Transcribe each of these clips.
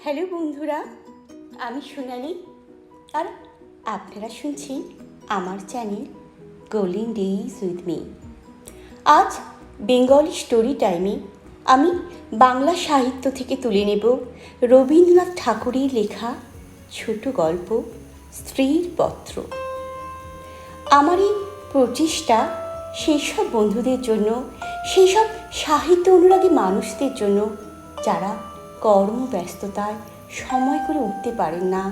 Hello বন্ধুরা, আমি সোনালি আর আপনারা শুনছেন আমার channel golden days with me. আজ বেঙ্গলি স্টোরি টাইমে আমি বাংলা সাহিত্য থেকে তুলে নেব রবীন্দ্রনাথ ঠাকুরের লেখা ছোট গল্প স্ত্রীর পত্র। আমার এই প্রচেষ্টা সেই সব বন্ধুদের জন্য, সেই সব সাহিত্য অনুরাগী মানুষদের জন্য যারা কর্মব্যস্ততায় সময় করে উঠতে পারেন না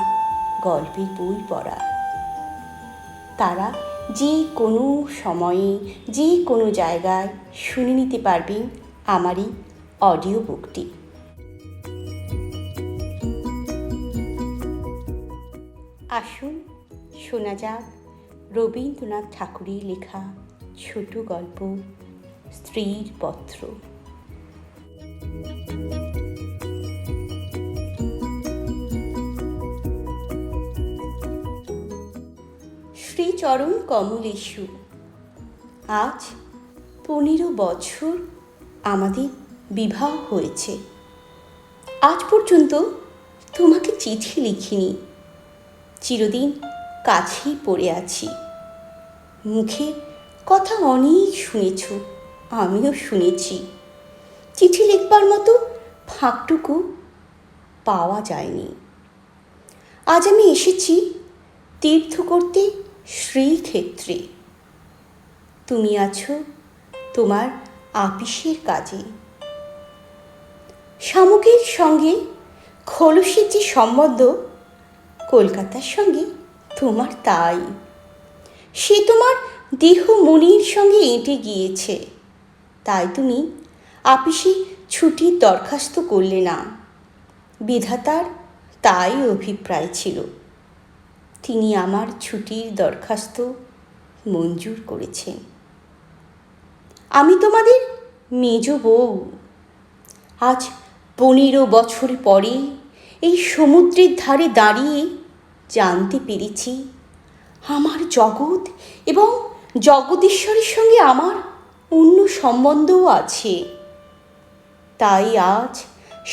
গল্পের বই পড়া। তারা যে কোনো সময়ে যে কোনো জায়গায় শুনে নিতে পারবেন আমার এই অডিও বুকটি। আসুন শোনা যাক রবীন্দ্রনাথ ঠাকুরের লেখা ছোট গল্প স্ত্রীর পত্র। শ্রীচরণ কমলেশু, আজ 15 বছর আমাদের বিবাহ হয়েছে। আজ পর্যন্ত তোমাকে চিঠি লিখিনি। চিরদিন কাছেই পড়ে আছি। মুখে কথা অনেক শুনেছ, আমিও শুনেছি। চিঠি লিখবার মতো ফাঁকটুকু পাওয়া যায়নি। আজ আমি এসেছি তীর্থ করতে শ্রীক্ষেত্রে। তুমি আছো তোমার আপিসের কাজে। শামুকের সঙ্গে খোলসের যে সম্বন্ধ, কলকাতার সঙ্গে তোমার তাই। সে তোমার দেহ মনির সঙ্গে এঁটে গিয়েছে, তাই তুমি আপিসে ছুটির দরখাস্ত করলে না। বিধাতার তাই অভিপ্রায় ছিল। তিনি আমার ছুটির দরখাস্ত মঞ্জুর করেছেন। আমি তোমাদের মেজ বউ। আজ 15 বছর পরে এই সমুদ্রের ধারে দাঁড়িয়ে জানতে পেরেছি আমার জগৎ এবং জগদীশ্বরের সঙ্গে আমার অন্য সম্বন্ধও আছে। তাই আজ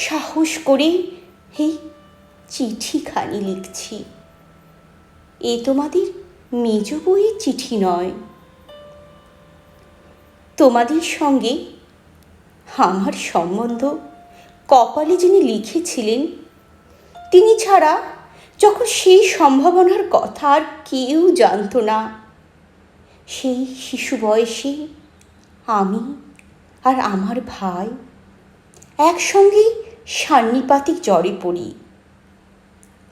সাহস করে এই চিঠিখানি লিখছি। এ তোমাদের মেজ বউয়ের চিঠি নয়। তোমাদের সঙ্গে আমার সম্বন্ধ কপালে যিনি লিখেছিলেন, তিনি ছাড়া যখন সেই সম্ভাবনার কথা আর কেউ জানত না, সেই শিশু বয়সে আমি আর আমার ভাই একসঙ্গে সান্নিপাতিক জ্বরে পড়ি।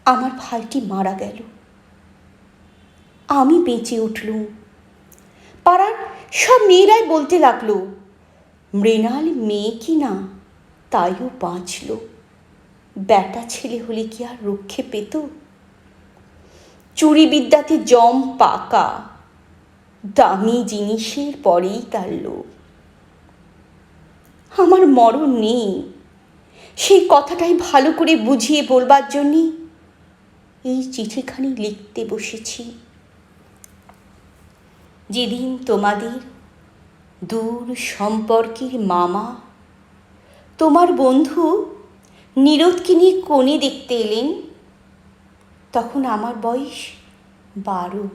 আমার ভাইটি মারা গেল, আমি বেঁচে উঠলুম। পাড়ার সব মেয়েরাই বলতে লাগলো, মৃণাল মেয়ে কি না, তাইও বাঁচল। বেটা ছেলে হলে কি আর রক্ষে পেত? চুরি বিদ্যাতে জম পাকা, দামি জিনিসের পরেই তার লোভ। আমার মরণ নেই, সেই কথাটাই ভালো করে বুঝিয়ে বলবার জন্যে এই চিঠিখানি লিখতে বসেছি। যেদিন তোমাদের দূর সম্পর্কের মামা তোমার বন্ধু নীরদকে নিয়ে কনে দেখতে এলেন, তখন আমার বয়স 12।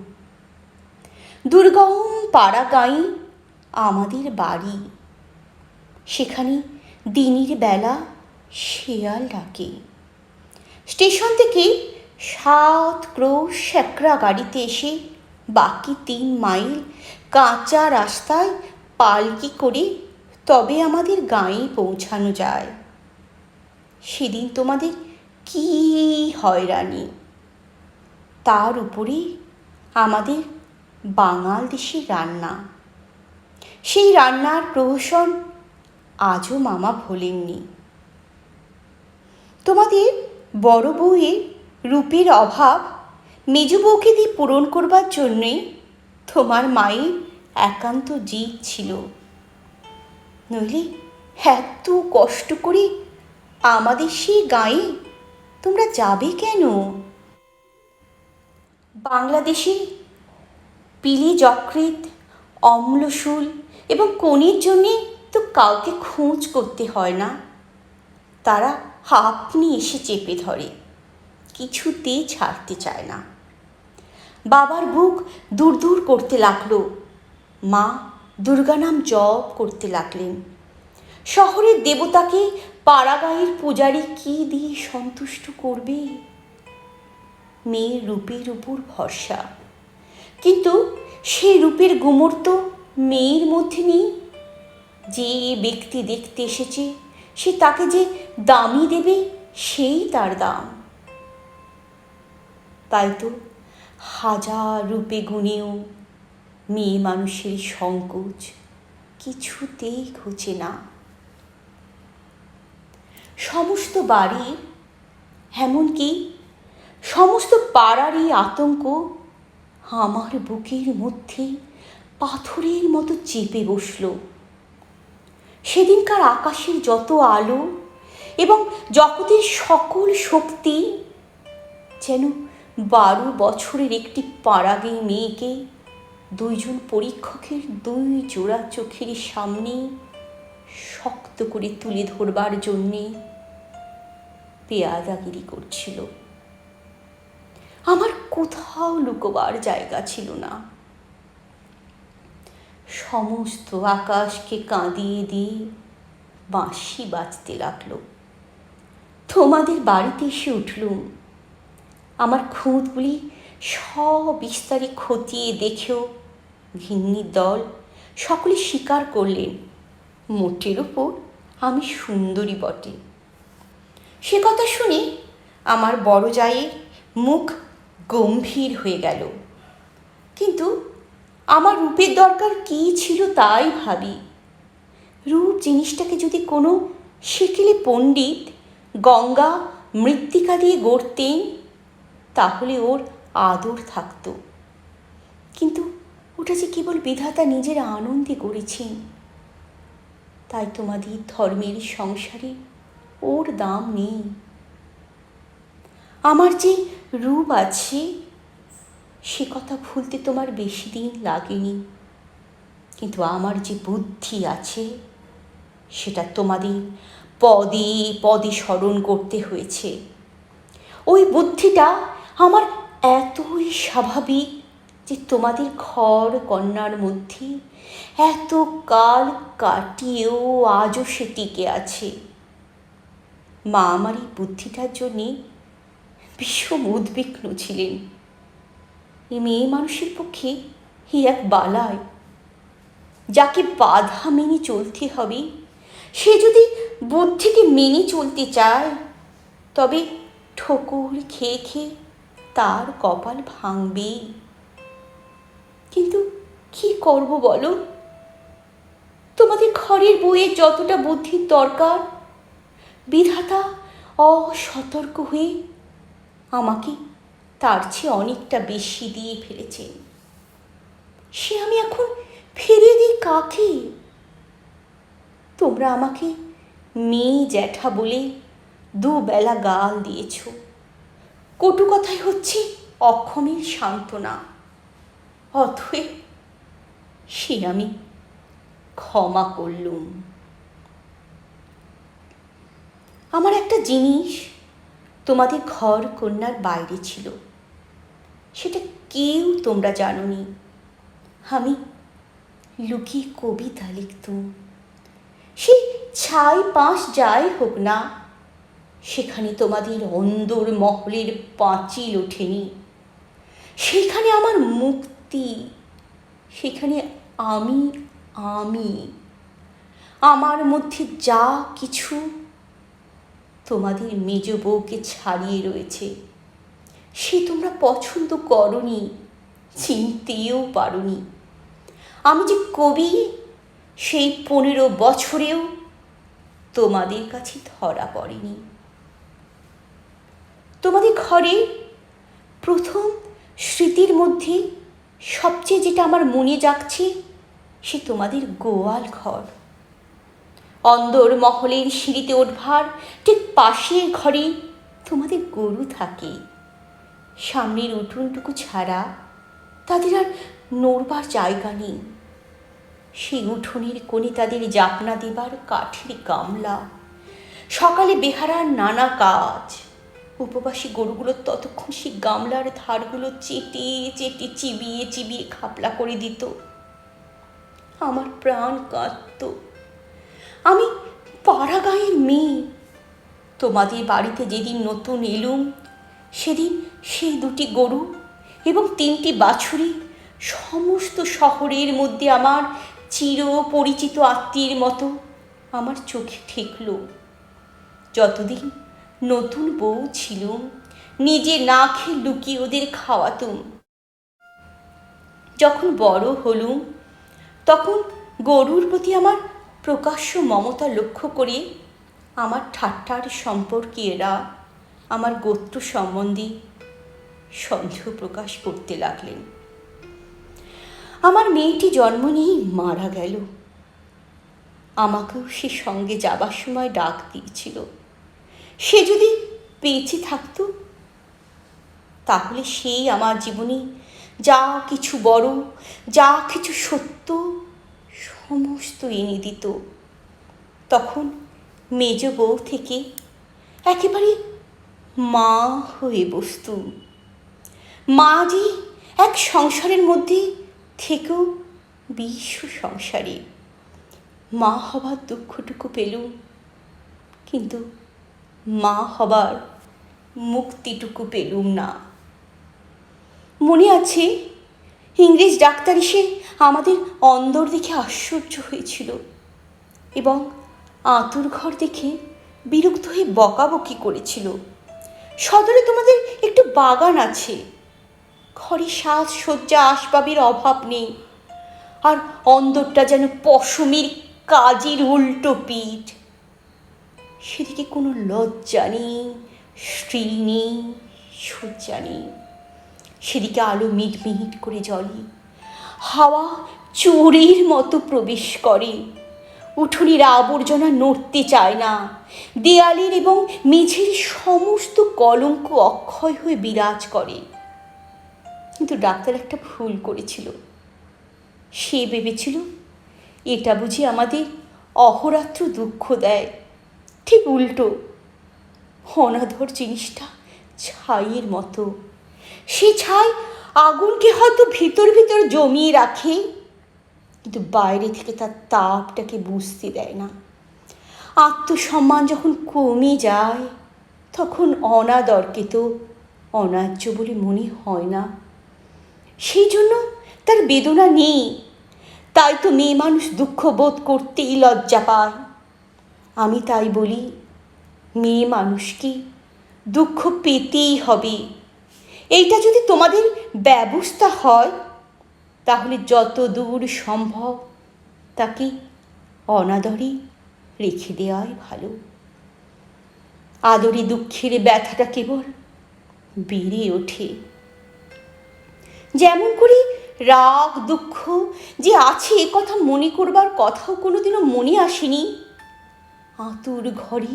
দুর্গম পাড়াগাঁয়ে আমাদের বাড়ি। সেখানে দিনের বেলা শেয়াল ডাকে। স্টেশন থেকে 7 ক্রোশ একরা গাড়িতে এসে বাকি 3 মাইল কাঁচা রাস্তায় পালকি করে তবে আমাদের গাঁয়ে পৌঁছানো যায়। সেদিন তোমাদের কি হয়রানি! তার উপরে আমাদের বাঙাল দেশের রান্না। সেই রান্নার প্রহসন আজও মামা ভোলেননি। তোমাদের বড় বউয়ের রূপের অভাব মেজ বউকে দিয়ে পূরণ করবার জন্যে তোমার মায়ের একান্ত জিদ ছিল। নইলে এত কষ্ট করে আমাদের সেই গাঁয়ে তোমরা যাবে কেন? বাংলাদেশে পিলি যকৃৎ, অম্লশূল এবং কনির জন্যে তো কাউকে খোঁজ করতে হয় না। তারা আপনি এসে চেপে ধরে, কিছুতেই ছাড়তে চায় না। বাবার বুক দূর দূর করতে লাগলো। মা দুর্গা নাম জপ করতে লাগলেন। শহরের দেবতাকে পাড়াগাঁয়ের পূজারী কি দিয়ে সন্তুষ্ট করবে? মেয়ের রূপের উপর ভরসা, কিন্তু সেই রূপের গুমর তো মেয়ের মধ্যে নেই। যে ব্যক্তি দেখতে এসেছে সে তাকে যে দামই দেবে সেই তার দাম। তাই তো হাজার রূপে গুণেও মেয়ে মানুষের সংকোচ কিছুতেই ঘুচে না। সমস্ত বাড়ির, এমনকি সমস্ত পাড়ারই আতঙ্ক আমার বুকের মধ্যে পাথরের মতো চেপে বসল। সেদিনকার আকাশের যত আলো এবং জগতের সকল শক্তি যেন 12 বছরের একটি পাড়াগে মেয়েকে দুইজন পরীক্ষকের 2 জোড়া চোখের সামনে শক্ত করে তুলে ধরবার জন্যে পেয়াদাগিরি করছিল। আমার কোথাও লুকোবার জায়গা ছিল না। সমস্ত আকাশকে কাঁদিয়ে দিয়ে বাঁশি বাজতে লাগলো। তোমাদের বাড়িতে এসে উঠলুম। আমার খুঁতগুলি সবিস্তারে খতিয়ে দেখেও ঘিন্নির দল সকলে স্বীকার করলেন মোটের ওপর আমি সুন্দরী বটে। সে কথা শুনে আমার বড় জায়ের মুখ গম্ভীর হয়ে গেল। কিন্তু আমার রূপের দরকার কী ছিল তাই ভাবি। রূপ জিনিসটাকে যদি কোনো সেকেলে পণ্ডিত গঙ্গা মৃত্তিকা দিয়ে গড়তেন তাহলে ওর আদর থাকত। কিন্তু ওটা যে কেবল বিধাতা নিজের আনন্দে গড়েছেন। তাই তোমাদের ধর্মের সংসারে ওর দাম নেই। আমার যে রূপ আছে সে কথা ভুলতে তোমার বেশি দিন লাগেনি, কিন্তু আমার যে বুদ্ধি আছে সেটা তোমাদের পদে পদে স্মরণ করতে হয়েছে। ওই বুদ্ধিটা আমার এতই স্বাভাবিক যে তোমাদের ঘর কন্যার মধ্যে এত কাল কাটিয়েও আজও সে টিকে আছে। মা আমার এই বুদ্ধিটার জন্যে ভীষণ উদ্বিগ্ন ছিলেন। এই মেয়ে মানুষের পক্ষে এক বালাই, যাকে বাধা মেনে চলতে হবে সে যদি বুদ্ধিকে মেনে চলতে চায় তবে ঠোকর খেয়ে খেয়ে তার কপাল ভাঙবে। কিন্তু কি করব বলো? তোমাদের ঘরের বউয়ের যতটা বুদ্ধির দরকার বিধাতা অসতর্ক হয়ে আমাকে তার চেয়ে অনেকটা বেশি দিয়ে ফেলেছে। সে আমি এখন ফিরিয়ে দিই কাকে? তোমরা আমাকে মেয়ে জ্যাঠা বলে দুবেলা গাল দিয়েছ। কটু কথাই হচ্ছে অক্ষমের সান্ত্বনা। অতএব সে আমি ক্ষমা করলুম। আমার একটা জিনিস তোমাদের ঘর কন্যার বাইরে ছিল, সেটা কেউ তোমরা জানোনি। আমি লুকিয়ে কবিতা লিখতুম। সে ছাই পাশ যাই হোক না, সেখানে তোমাদের অন্দর মহলের পাঁচিল ওঠেনি। সেখানে আমার মুক্তি, সেখানে আমি আমি আমার মধ্যে যা কিছু তোমাদের মেজ বউকে ছাড়িয়ে রয়েছে সে তোমরা পছন্দ করনি, চিনতেও পারোনি। আমি যে কবি সেই 15 বছরেও তোমাদের কাছে ধরা পড়েনি। তোমাদের ঘরে প্রথম স্মৃতির মধ্যে সবচেয়ে যেটা আমার মনে জাগছে সে তোমাদের গোয়াল ঘর। অন্দর মহলের সিঁড়িতে ওঠবার ঠিক পাশের ঘরে তোমাদের গরু থাকে। সামনের উঠোনটুকু ছাড়া তাদের আর নড়বার জায়গা নেই। সেই উঠোনের কোণে তাদের জাপনা দেবার কাঠের গামলা, সকালে বেহারার নানা কাজ, উপবাসী গরুগুলো ততক্ষণ সেই গামলার ধারগুলো চেটে চেটে চিবিয়ে চিবিয়ে খাপলা করে দিত। আমার প্রাণ কাঁদত। আমি পাড়া গাঁয়ের মেয়ে। তোমাদের বাড়িতে যেদিন নতুন এলুম সেদিন সেই দুটি গরু এবং 3টি বাছুরি সমস্ত শহরের মধ্যে আমার চির পরিচিত আত্মীয়ের মতো আমার চোখে ঠেকল। যতদিন নতুন বউ ছিলুম নিজে না খেয়ে লুকিয়ে ওদের খাওয়াতুম। যখন বড় হলুম তখন গরুর প্রতি আমার প্রকাশ্য মমতা লক্ষ্য করে আমার ঠাট্টার সম্পর্কীয়রা আমার গোত্র সম্বন্ধে সন্দেহ প্রকাশ করতে লাগলেন। আমার মেয়েটি জন্ম নিয়েই মারা গেল। আমাকেও সে সঙ্গে যাবার সময় ডাক দিয়েছিল। সে যদি বেঁচে থাকতো তাহলে সেই আমার জীবনে যা কিছু বড়, যা কিছু সত্য সমস্ত এনে দিত। তখন মেজ বউ থেকে একেবারে মা হয়ে বসতুম। মা যে এক সংসারের মধ্যে থেকেও বিশ্ব সংসারে মা হবার দুঃখটুকু পেলুম, কিন্তু মা হবার মুক্তিটুকু পেলুম না। মনে আছে ইংরেজ ডাক্তার এসে আমাদের অন্দর দেখে আশ্চর্য হয়েছিল এবং আঁতুর ঘর দেখে বিরক্ত হয়ে বকাবকি করেছিল। সদরে তোমাদের একটু বাগান আছে, ঘরে সাজসজ্জা আসবাবের অভাব নেই, আর অন্দরটা যেন পশমের কাজের উল্টো পিঠ। সেদিকে কোনো লজ্জা নেই, স্ত্রী নেই, সজ্জা নেই। সেদিকে আলো মিটমিট করে জ্বলে, হাওয়া চোরের মতো প্রবেশ করে, উঠোনের আবর্জনা নড়তে চায় না, দেয়ালের এবং মেঝের সমস্ত কলঙ্ক অক্ষয় হয়ে বিরাজ করে। কিন্তু ডাক্তার একটা ভুল করেছিল। সে ভেবেছিল এটা বুঝি আমাদের অহরাত্র দুঃখ দেয়। ঠিক উল্টো, অনাদর জিনিসটা ছাইয়ের মতো। সে ছাই আগুনকে হয়তো ভিতর ভিতর জমিয়ে রাখে, কিন্তু বাইরে থেকে তার তাপটাকে বুঝতে দেয় না। আত্মসম্মান যখন কমে যায় তখন অনাদরকে তো অন্যায্য বলে মনে হয় না। সেই জন্য তার বেদনা নেই। তাই তো মেয়ে মানুষ দুঃখ বোধ করতেই লজ্জা পায়। আমি তাই বলি, মেয়ে মানুষকে দুঃখ পেতেই হবে। এইটা যদি তোমাদের ব্যবস্থা হয় তাহলে যত দূর সম্ভব তাকে অনাদরে রেখে দেওয়াই ভালো। আদরে দুঃখের ব্যথাটা কেবল বেড়ে ওঠে। যেমন করে রাগ দুঃখ যে আছে এ কথা মনে করবার কথাও কোনোদিনও মনে আসেনি, আঁতুর ঘরে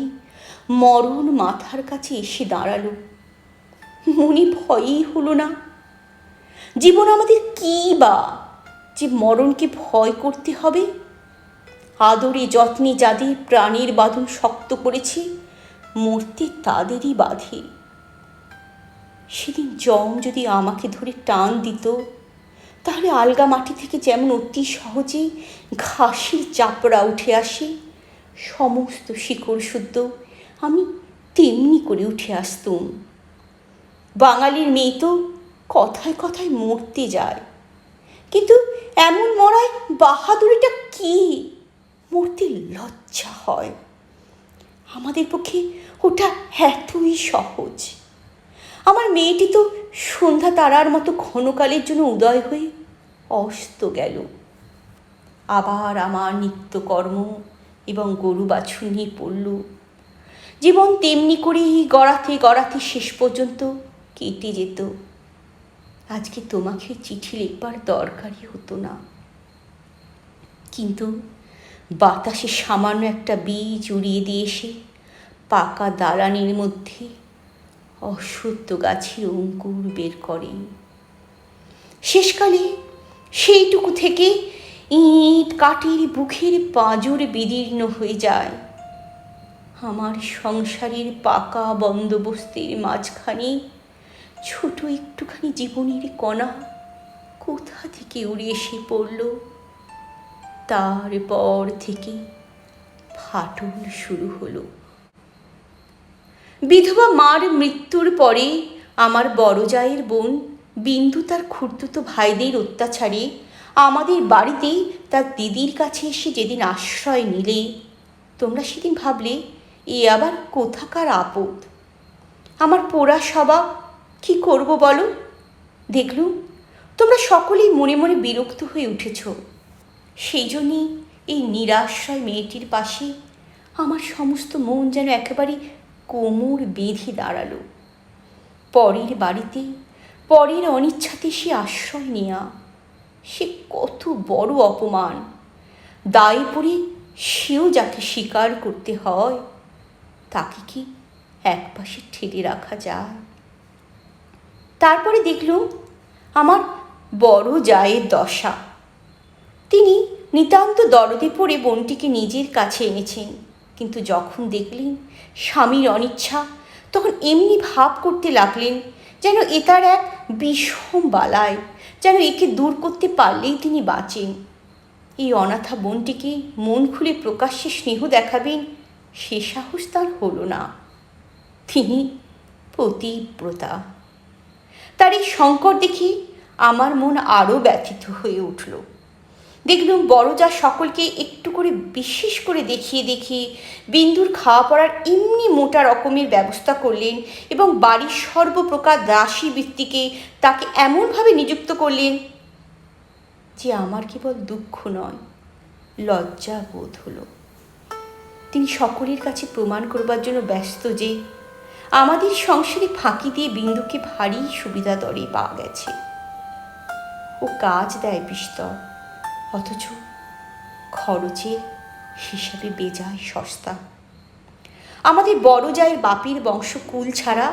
মরণ মাথার কাছে এসে দাঁড়ালো। মনে ভয়ই হলো না। জীবন আমাদের কী বা যে মরণকে ভয় করতে হবে? আদরে যত্নে যাদের প্রাণের বাঁধন শক্ত করেছি, মরতে তাদেরই বাঁধে। সেদিন যম যদি আমাকে ধরে টান দিত তাহলে আলগা মাটি থেকে যেমন অতি সহজে ঘাসের চাপড়া উঠে আসে, সমস্ত শিকড় শুদ্ধ আমি তেমনি করে উঠে আসতুম। বাঙালির মেয়ে তো কথায় কথায় মরতে যায়, কিন্তু এমন মরায় বাহাদুরিটা কি? মরতে লজ্জা হয়। আমাদের পক্ষে ওটা এতই সহজ। আমার মেয়েটি তো সন্ধ্যা তারার মতো ক্ষণকালের জন্য উদয় হয়ে অস্ত গেল। আবার আমার নিত্যকর্ম এবং গরু বাছুর নিয়ে পড়ল। জীবন তেমনি করেই গড়াতে গড়াতে শেষ পর্যন্ত কেটে যেত। আজকে তোমাকে চিঠি লিখবার দরকারই হতো না, কিন্তু বাতাসে সামান্য একটা বীজ উড়িয়ে দিয়ে এসে পাকা দালানের মধ্যে অশ্বত্থ গাছের অঙ্কুর বের করে। শেষকালে সেইটুকু থেকে ইট কাঠের বুকের পাঁজর বিদীর্ণ হয়ে যায়। আমার সংসারের পাকা বন্দোবস্তের মাঝখানে ছোট একটুখানি জীবনের কণা কোথা থেকে উড়ে এসে পড়ল। তারপর থেকে ফাটল শুরু হলো। বিধবা মার মৃত্যুর পরে আমার বড় জায়ের বোন বিন্দু তার খুড়তুতো ভাইদের অত্যাচারে আমাদের বাড়িতে তার দিদির কাছে এসে যেদিন আশ্রয় নিলে, তোমরা সেদিন ভাবলে এ আবার কোথাকার আপদ। আমার পোড়া স্বভাব কি করব বলো। দেখলুম তোমরা সকলেই মনে মনে বিরক্ত হয়ে উঠেছ। সেই জন্যই এই নিরাশ্রয় মেয়েটির পাশে আমার সমস্ত মন যেন একেবারে কোমর বেঁধে দাঁড়ালো। পরের বাড়িতে পরের অনিচ্ছাতে সে আশ্রয় নেয়া, সে কত বড় অপমান। দায়ে পড়ে সেও যাকে স্বীকার করতে হয়, তাকে কি একপাশে ঠেলে রাখা যায়? তারপরে দেখলুম আমার বড় জায়ের দশা। তিনি নিতান্ত দরদে পড়ে বোনটিকে নিজের কাছে এনেছেন, কিন্তু যখন দেখলেন স্বামীর অনিচ্ছা, তখন এমনি ভাব করতে লাগলেন যেন এ তার এক বিষম বালায়, যেন একে দূর করতে পারলেই তিনি বাঁচেন। এই অনাথা বোনটিকে মন খুলে প্রকাশ্যে স্নেহ দেখাবেন সে সাহস তার হলো না। তিনি পতিব্রতা। তার এই সংকট দেখে আমার মন আরও ব্যথিত হয়ে উঠল। দেখলুম বড় যা সকলকে একটু করে বিশেষ করে দেখিয়ে দেখিয়ে বিন্দুর খাওয়া পড়ার এমনি মোটা রকমের ব্যবস্থা করলেন এবং বাড়ির সর্বপ্রকার দাসী বৃত্তিকে তাকে এমনভাবে নিযুক্ত করলেন যে আমার কেবল দুঃখ নয়, লজ্জা বোধ হলো। তিনি সকলের কাছে প্রমাণ করবার জন্য ব্যস্ত যে আমাদের সংসারে ফাঁকি দিয়ে বিন্দুকে ভারী সুবিধা দরে পাওয়া গেছে। ও কাজ দেয় বিস্তর, অথচ খরচের হিসাবে বেজায় সস্তা। আমাদের বড় জায়ের বাপির বংশ কুল ছাড়া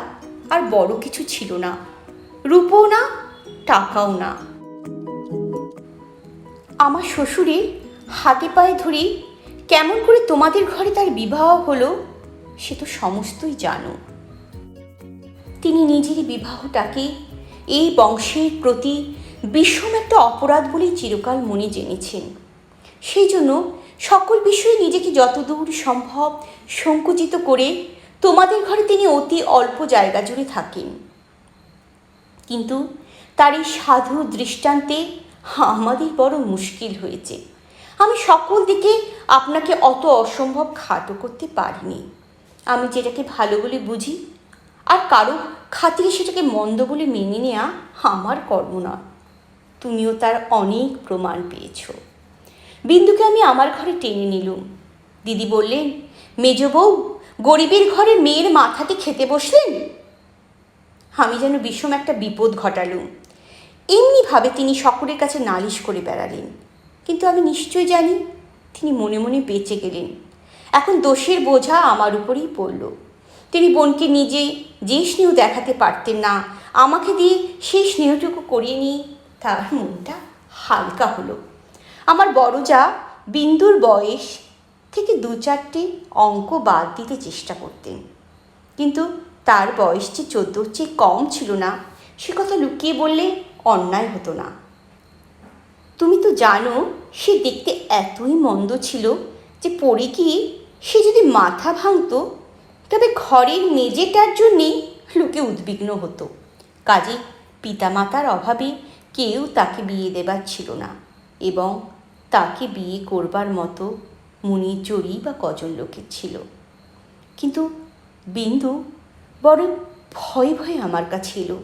আর বড় কিছু ছিল না, রূপও না, টাকাও না। আমার শ্বশুরের হাতে পায়ে ধরে কেমন করে তোমাদের ঘরে তার বিবাহ হলো সে তো সমস্তই জানো। তিনি নিজের বিবাহটাকে এই বংশের প্রতি বিষম একটা অপরাধ বলেই চিরকাল মনে জেনেছেন। সেই জন্য সকল বিষয়ে নিজেকে যতদূর সম্ভব সংকুচিত করে তোমাদের ঘরে তিনি অতি অল্প জায়গা জুড়ে থাকেন। কিন্তু তার এই সাধু দৃষ্টান্তে আমাদের বড় মুশকিল হয়েছে। আমি সকল দিকে আপনাকে অত অসম্ভব খাটো করতে পারিনি। আমি যেটাকে ভালো বলে বুঝি আর কারো খাতিরে সেটাকে মন্দ বলে মেনে নেওয়া আমার কর্ম নয়। তুমিও তার অনেক প্রমাণ পেয়েছ। বিন্দুকে আমি আমার ঘরে টেনে নিলুম। দিদি বললেন, মেজ বউ গরিবের ঘরের মেয়ের মাথাতে খেতে বসলেন। আমি যেন বিষম একটা বিপদ ঘটালুম। এমনিভাবে তিনি সকলের কাছে নালিশ করে বেড়ালেন, কিন্তু আমি নিশ্চয় জানি তিনি মনে মনে বেঁচে গেলেন। এখন দোষের বোঝা আমার উপরেই পড়ল। তিনি বোনকে নিজে যে স্নেহ দেখাতে পারতেন না, আমাকে দিয়ে সেই স্নেহটুকু করিয়ে নিয়ে তার মনটা হালকা হলো। আমার বড় যা বিন্দুর বয়স থেকে 2-4টে অঙ্ক বাদ দিতে চেষ্টা করতেন, কিন্তু তার বয়স যে 14 চেয়ে কম ছিল না সে কথা লুকিয়ে বললে অন্যায় হতো না। তুমি তো জানো সে দেখতে এতই মন্দ ছিল যে পড়ে গিয়ে সে যদি মাথা ভাঙত তবে ঘরের মেজেটার জন্যেই লোকে উদ্বিগ্ন হতো। কাজে পিতামাতার অভাবে কেউ তাকে বিয়ে দেবার ছিল না, এবং তাকে বিয়ে করবার মতো মুনি চড়ি বা কজন লোকের ছিল। কিন্তু বিন্দু বড় ভয়ে ভয়ে আমার কাছে এলো,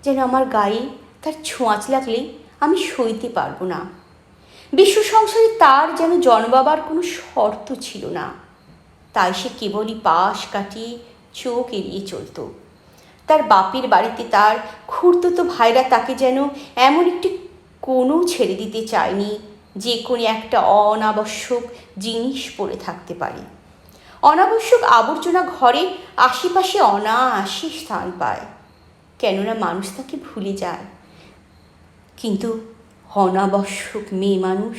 যেন আমার গায়ে তার ছোঁয়াচ লাগলে আমি সইতে পারবো না। বিশ্ব সংসারে তার যেন জন্মাবার কোনো শর্ত ছিল না, তাই সে কেবলই পাশ কাটিয়ে চোখ এড়িয়ে চলত। তার বাপের বাড়িতে তার খুড়তুতো ভাইরা তাকে যেন এমন একটি কোনো ছেড়ে দিতে চায়নি যে কোনো একটা অনাবশ্যক জিনিস পড়ে থাকতে পারে। অনাবশ্যক আবর্জনা ঘরে আশেপাশে অনায়াসে স্থান পায়, কেননা মানুষ তাকে ভুলে যায়। কিন্তু অনাবশ্যক মেয়ে মানুষ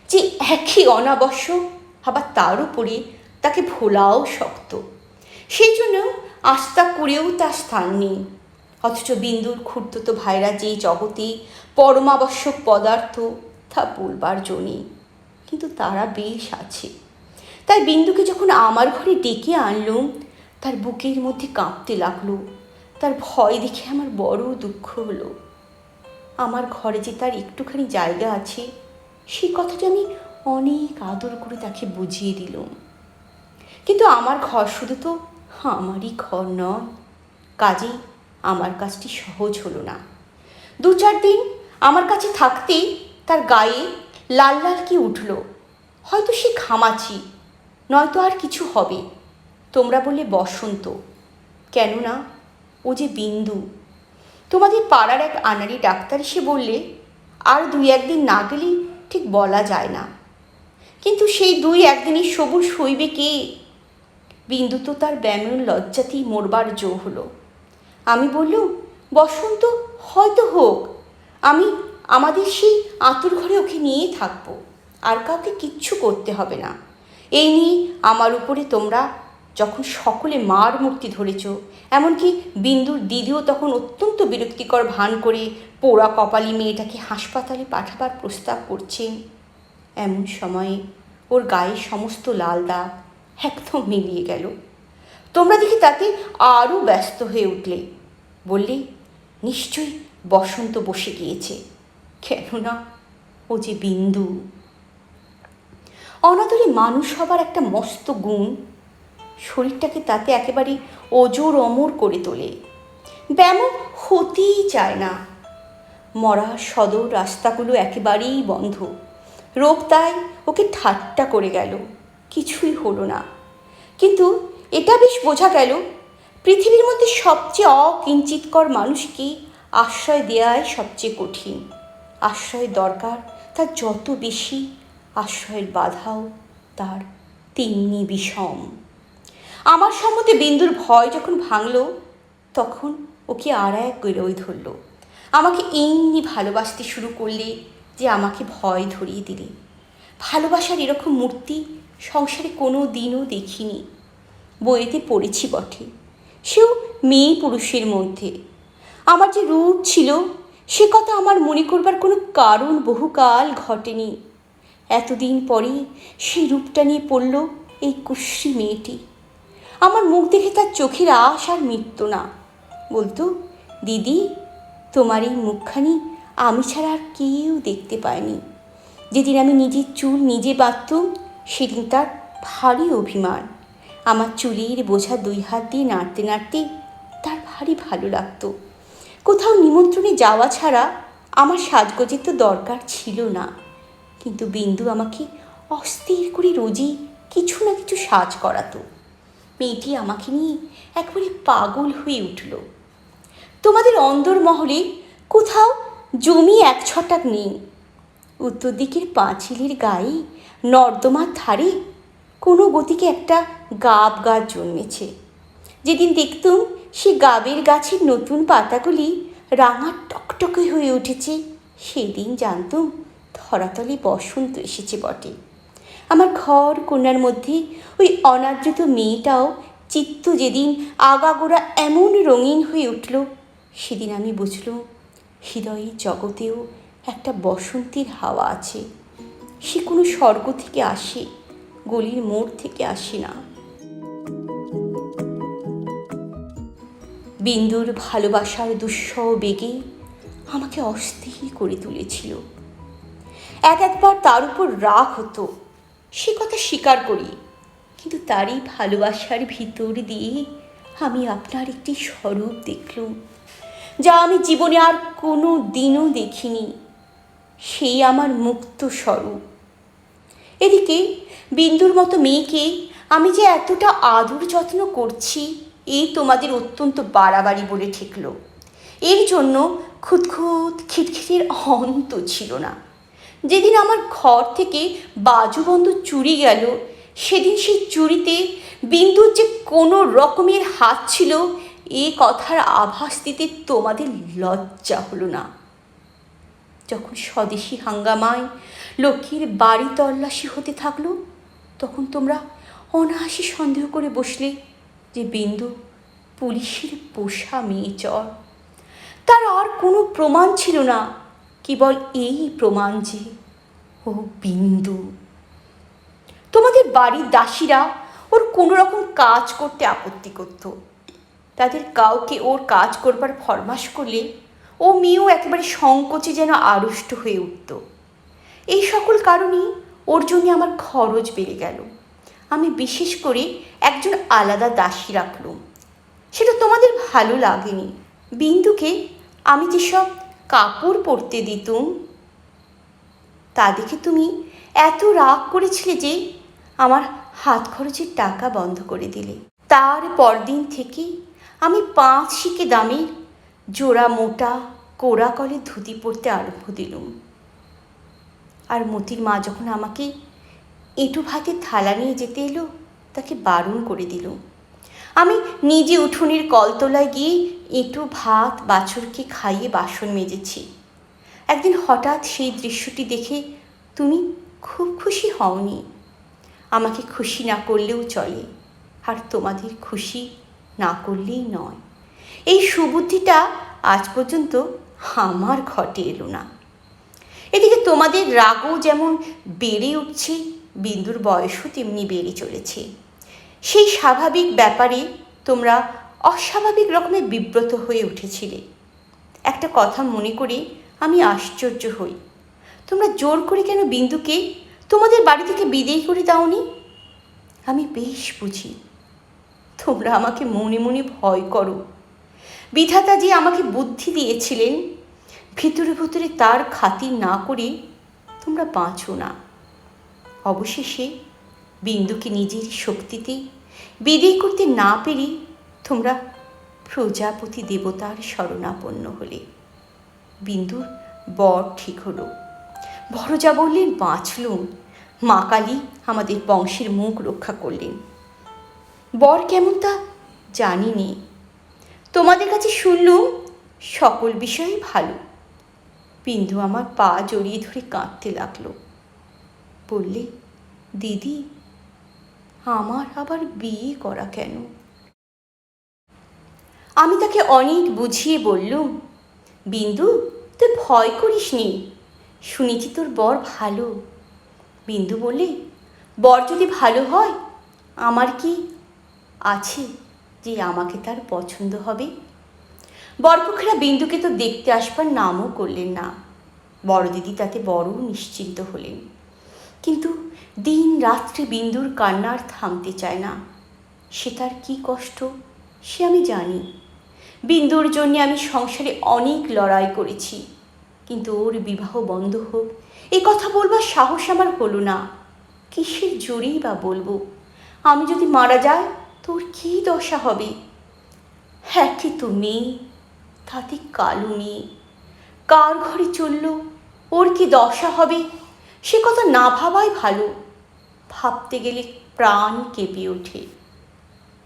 যে একই অনাবশ্যক, আবার তার উপরে তাকে ভোলাও শক্ত। সেই জন্য আস্থা করেও তার স্থান নেই। অথচ বিন্দুর খুড়তুতো ভাইরা যে জগতে পরমাবশ্যক পদার্থ তা বলবার জো নেই, কিন্তু তারা বেশ আছে। তাই বিন্দুকে যখন আমার ঘরে ডেকে আনলুম, তার বুকের মধ্যে কাঁপতে লাগলো। তার ভয় দেখে আমার বড় দুঃখ হলো। আমার ঘরে যে তার একটুখানি জায়গা আছে, সেই কথাটা আমি অনেক আদর করে তাকে বুঝিয়ে দিলাম। কিন্তু আমার ঘর শুধু তো আমারই ঘর নয়, কাজেই আমার কাজটি সহজ হলো না। 2-4 দিন আমার কাছে থাকতেই তার গায়ে লাল লাল কি উঠল। হয়তো সে ঘামাচি, নয়তো আর কিছু হবে। তোমরা বললে বসন্ত, কেননা ও যে বিন্দু। তোমাদের পাড়ার এক আনাড়ি ডাক্তার এসে বললে আর 2-1 দিন না গেলেই ঠিক বলা যায় না। কিন্তু সেই 2-1 দিনই সবুজ সইবে কে? বিন্দু তো তার ব্যামন লজ্জাতেই মরবার জো হলো। আমি বললুম, বসন্ত হয়তো হোক, আমি আমাদের সেই আঁতুর ঘরে ওকে নিয়েই থাকবো, আর কাউকে কিচ্ছু করতে হবে না। এই নিয়ে আমার উপরে তোমরা যখন সকলে মার মূর্তি ধরেছ, এমনকি বিন্দুর দিদিও তখন অত্যন্ত বিরক্তিকর ভান করে পোড়া কপালি মেয়েটাকে হাসপাতালে পাঠাবার প্রস্তাব করছেন, এমন সময়ে ওর গায়ে সমস্ত লাল দাগ একদম মিলিয়ে গেল। তোমরা দেখি তাতে আরও ব্যস্ত হয়ে উঠলে। বললে নিশ্চয়ই বসন্ত বসে গিয়েছে, কেননা ও যে বিন্দু। অনাদরে মানুষ হবার একটা মস্ত গুণ, শরীরটাকে তাতে একেবারে অজর অমর করে তোলে। ব্যামো হতেই চায় না। মরা সদর রাস্তাগুলো একেবারেই বন্ধ। রোগ তাই ওকে ঠাট্টা করে গেল, কিছুই হলো না। কিন্তু এটা বেশ বোঝা গেল, পৃথিবীর মধ্যে সবচেয়ে অকিঞ্চিতকর মানুষকে আশ্রয় দেওয়াই সবচেয়ে কঠিন। আশ্রয় দরকার তার যত বেশি, আশ্রয়ের বাধাও তার তেমনি বিষম। আমার সম্বন্ধে বিন্দুর ভয় যখন ভাঙল, তখন ওকে আর এক গেরোয় ধরল। আমাকে এমনি ভালোবাসতে শুরু করলে যে আমাকে ভয় ধরিয়ে দিলে। ভালোবাসার এরকম মূর্তি সংসারে কোনো দিনও দেখিনি। বইয়েতে পড়েছি বটে, সেও মেয়ে পুরুষের মধ্যে। আমার যে রূপ ছিল সে কথা আমার মনে করবার কোনো কারণ বহুকাল ঘটেনি। এতদিন পরে সেই রূপটা নিয়ে পড়ল এই কুশ্রী মেয়েটি। আমার মুখ দেখে তার চোখের আশ আর মিটত না। বলতো, দিদি তোমার এই মুখখানি আমি ছাড়া আর কেউ দেখতে পায়নি। যেদিন আমি নিজের চুল নিজে বাঁধতুম, সেদিন তার ভারী অভিমান। আমার চুলের বোঝা 2 হাত দিয়ে নাড়তে নাড়তে তার ভারী ভালো লাগতো। কোথাও নিমন্ত্রণে যাওয়া ছাড়া আমার সাজগোজের তো দরকার ছিল না, কিন্তু বিন্দু আমাকে অস্থির করে রোজই কিছু না কিছু সাজ করাতো। মেয়েটি আমাকে নিয়ে একবারে পাগল হয়ে উঠল। তোমাদের অন্দরমহলে কোথাও জমি 1 ছটাক নেই। উত্তর দিকের পাঁচিলের গায়ে নর্দমার ধারে কোনো গতিকে একটা গাব গাছ জন্মেছে। যেদিন দেখতুম সে গাবের গাছের নতুন পাতাগুলি রাঙা টকটকে হয়ে উঠেছে, সেদিন জানতুম ধরাতলে বসন্ত এসেছে বটে। আমার ঘর কোণার মধ্যে ওই অনাদৃত মেয়েটাও চিত্ত যেদিন আগাগোড়া এমন রঙিন হয়ে উঠল, সেদিন আমি বুঝলুম হৃদয়ের জগতেও একটা বসন্তের হাওয়া আছে। সে কোনো স্বর্গ থেকে আসে, গলির মোড় থেকে আসে না। বিন্দুর ভালোবাসার দুঃসহ বেগে আমাকে অস্থির করে তুলেছিল। একবার তার উপর রাগ হতো, সে কথা স্বীকার করি, কিন্তু তারই ভালোবাসার ভিতর দিয়ে আমি আপনার একটি স্বরূপ দেখলুম, যা আমি জীবনে আর কোনো দিনও দেখিনি। সেই আমার মুক্ত স্বরূপ। এদিকে বিন্দুর মতো মেয়েকে আমি যে এতটা আদর যত্ন করছি, এই তোমাদের অত্যন্ত বাড়াবাড়ি বলে ঠেকল। এর জন্য খুঁতখুত খিটখিটের অন্ত ছিল না। যেদিন আমার ঘর থেকে বাজুবন্ধ চুরি গেল, সেদিন সেই চুরিতে বিন্দুর যে কোনো রকমের হাত ছিল, এ কথার আভাস দিতে তোমাদের লজ্জা হলো না। যখন স্বদেশী হাঙ্গামায় লক্ষ্মীর বাড়ি তল্লাশি হতে থাকলো, তখন তোমরা অনায়াসে সন্দেহ করে বসলে যে বিন্দু পুলিশের পোষা মেয়ে চর। তার আর কোনো প্রমাণ ছিল না, কেবল এই প্রমাণ যে ও বিন্দু। তোমাদের বাড়ির দাসীরা ওর কোনো রকম কাজ করতে আপত্তি করত। তাদের কাউকে ওর কাজ করবার ফরমাস করলে ও মেয়েও একেবারে সংকোচে যেন আড়ষ্ট হয়ে উঠত। এই সকল কারণেই ওর জন্য আমার খরচ বেড়ে গেল। আমি বিশেষ করে একজন আলাদা দাসী রাখলুম। সেটা তোমাদের ভালো লাগেনি। বিন্দুকে আমি যেসব কাপড় পরতে দিতুম তা দেখে তুমি এত রাগ করেছিলে যে আমার হাত খরচের টাকা বন্ধ করে দিলে। তার পরদিন থেকে আমি 5 শিকে দামের জোড়া মোটা কোড়া কলে ধুতি পরতে আরম্ভ দিলুম। আর মতির মা যখন আমাকে এঁটো ভাতের থালা নিয়ে যেতে এলো, তাকে বারণ করে দিলুম। আমি নিজে উঠোনের কলতলায় গিয়ে এঁটো ভাত বাছুরকে খাইয়ে বাসন মেজেছি। একদিন হঠাৎ সেই দৃশ্যটি দেখে তুমি খুব খুশি হওনি। আমাকে খুশি না করলেও চলে, আর তোমাদের খুশি না করলেই নয়। এই সুবুদ্ধিটা আজ পর্যন্ত আমার ঘটে এলো না। এদিকে তোমাদের রাগও যেমন বেড়ে উঠছে, বিন্দুর বয়সও তেমনি বেড়ে চলেছে। সেই স্বাভাবিক ব্যাপারে তোমরা অস্বাভাবিক রকমের বিব্রত হয়ে উঠেছিলে। একটা কথা মনে করে আমি আশ্চর্য হই, তোমরা জোর করে কেন বিন্দুকে তোমাদের বাড়ি থেকে বিদেয় করে দাওনি? আমি বেশ বুঝি তোমরা আমাকে মনে মনে ভয় করো। বিধাতা যে আমাকে বুদ্ধি দিয়েছিলেন, ভিতরে ভিতরে তার খাতির না করে তোমরা বাঁচো না। অবশেষে বিন্দুকে নিজের শক্তিতে বিদেয় করতে না পেরে তোমরা প্রজাপতি দেবতার শরণাপন্ন হলে। বিন্দুর বর ঠিক হলো। ভরজা বললেন বাঁচলুম, মা কালী আমাদের বংশের মুখ রক্ষা করলেন। বর কেমন তা জানি নে, তোমাদের কাছে শুনলুম সকল বিষয়ই ভালো। বিন্দু আমার পা জড়িয়ে ধরে কাঁদতে লাগলো। বললে, দিদি আমার আবার বিয়ে করা কেন? আমি তাকে অনেক বুঝিয়ে বললুম, বিন্দু তুই ভয় করিস নি, শুনেছি তোর বর ভালো। বিন্দু বললে, বর যদি ভালো হয় আমার কি আছে যে আমাকে তার পছন্দ হবে? বরপক্ষেরা বিন্দুকে তো দেখতে আসবার নামও করলেন না। বড় দিদি তাতে বড় নিশ্চিন্ত হলেন। কিন্তু দিন রাত্রি বিন্দুর কান্নার থামতে চায় না। সে তার কী কষ্ট সে আমি জানি। বিন্দুর জন্যে আমি সংসারে অনেক লড়াই করেছি, কিন্তু ওর বিবাহ বন্ধ হোক এ কথা বলবার সাহস আমার হলো না। কিসের জোরেই বা বলবো? আমি যদি মারা যাই তোর কী দশা হবে? একই তো মেয়ে, তাতে কালো মেয়ে, কার ঘরে চলল ওর কি দশা হবে সে কথা না ভাবাই ভালো। ভাবতে গেলে প্রাণ কেঁপে ওঠে।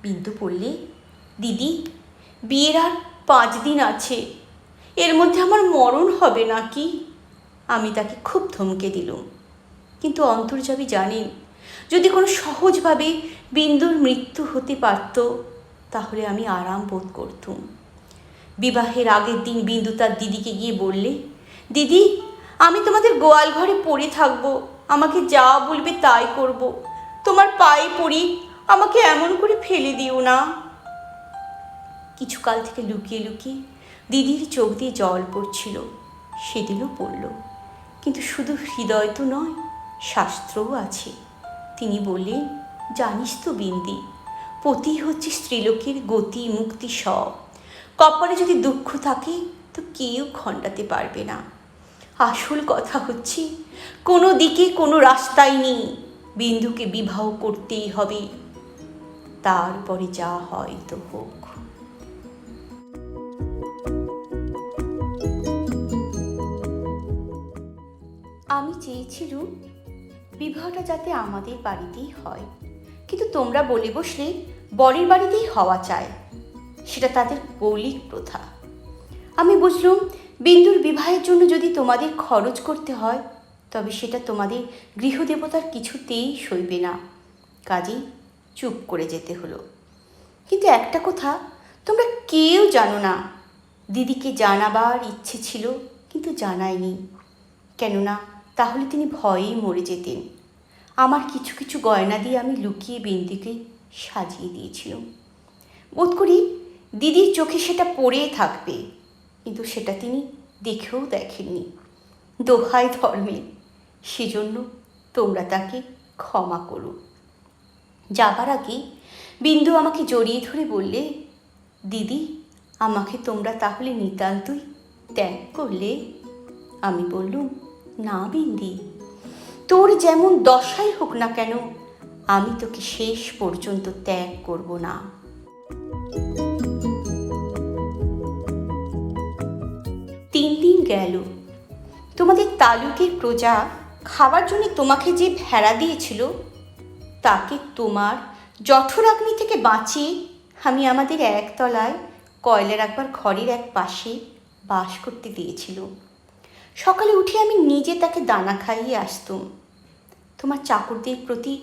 বিন্দু বললে, দিদি বিয়ের আর 5 দিন আছে, এর মধ্যে আমার মরণ হবে নাকি? আমি তাকে খুব ধমকে দিলুম, কিন্তু অন্তর্যামী জানেন যদি কোনো সহজভাবে বিন্দুর মৃত্যু হতে পারত তাহলে আমি আরাম বোধ করতুম। বিবাহের আগের দিন বিন্দু তার দিদিকে গিয়ে বললে, দিদি আমি তোমাদের গোয়াল ঘরে পড়ে থাকবো, আমাকে যা বলবে তাই করব, তোমার পায়ে পড়ি, আমাকে এমন করে ফেলে দিও না। কিছুকাল থেকে লুকিয়ে লুকিয়ে দিদির চোখ দিয়ে জল পড়ছিল, সেদিনও পড়ল। কিন্তু শুধু হৃদয় তো নয়, শাস্ত্রও আছে। তিনি বললেন, জানিস তো বিন্দি, পতি হচ্ছে স্ত্রীলোকের গতি মুক্তি সব। কপালে যদি দুঃখ থাকে তো কেউ খণ্ডাতে পারবে না। আসল কথা হচ্ছে কোনো দিকে কোনো রাস্তাই নেই, বিন্দুকে বিবাহ করতেই হবে, তারপরে যা হয় তো হোক। আমি চেয়েছিলুম বিবাহটা যাতে আমাদের বাড়িতেই হয়, কিন্তু তোমরা বলে বসলে বরের বাড়িতেই হওয়া চায়, সেটা তাদের মৌলিক প্রথা। আমি বুঝলুম বিন্দুর বিবাহের জন্য যদি তোমাদের খরচ করতে হয় তবে সেটা তোমাদের গৃহদেবতার কিছুতেই সইবে না। কাজেই চুপ করে যেতে হলো। কিন্তু একটা কথা তোমরা কেউ জানো না, দিদিকে জানাবার ইচ্ছে ছিল কিন্তু জানায়নি। কেননা তাহলে তিনি ভয়েই মরে যেতেন। আমার কিছু কিছু গয়না দিয়ে আমি লুকিয়ে বিন্দুকে সাজিয়ে দিয়েছিলাম। বোধ করি দিদির চোখে সেটা পড়ে থাকবে, কিন্তু সেটা তিনি দেখেও দেখেননি। দোহাই ধর্মে, সেজন্য তোমরা তাকে ক্ষমা করো। যাবার আগে বিন্দু আমাকে জড়িয়ে ধরে বললে, দিদি আমাকে তোমরা তাহলে নিতান্তই ত্যাগ করলে? আমি বললুম, না বিন্দি, তোর যেমন দশাই হোক না কেন আমি তোকে শেষ পর্যন্ত ত্যাগ করব না। 3 দিন গেল। তোমাদের তালুকের প্রজা খাবার জন্য তোমাকে যে ভেড়া দিয়েছিল তাকে তোমার জঠরাগ্নি থেকে বাঁচিয়ে আমি আমাদের একতলায় কয়লা রাখবার ঘরের এক পাশে বাস করতে দিয়েছিল। সকালে উঠে আমি নিজে তাকে দানা খাইয়ে আসতুম। তোমার চাকরদের প্রতি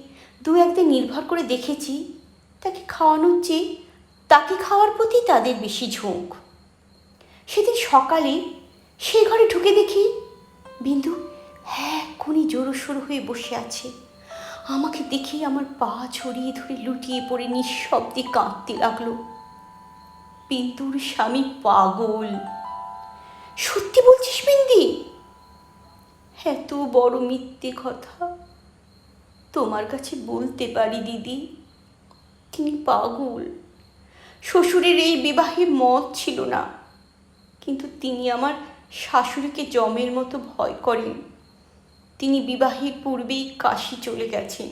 2-1 দিন নির্ভর করে দেখেছি তাকে খাওয়ানোর চেয়ে তাকে খাওয়ার প্রতি তাদের বেশি ঝোঁক। সেদিন সকালে সে ঘরে ঢুকে দেখি বিন্দু এক্ষুনি জোরসোর হয়ে বসে আছে। আমাকে দেখেই আমার পা ছড়িয়ে ধরে লুটিয়ে পড়ে নিঃশব্দে কাঁদতে লাগলো। বিন্দুর স্বামী পাগল। সত্যি বলছিস বিন্দি? এত বড় মিথ্যে কথা তোমার কাছে বলতে পারি দিদি? তিনি পাগল। শ্বশুরের এই বিবাহে মত ছিল না, কিন্তু তিনি আমার শাশুড়িকে জমের মতো ভয় করেন। তিনি বিবাহের পূর্বেই কাশি চলে গেছেন।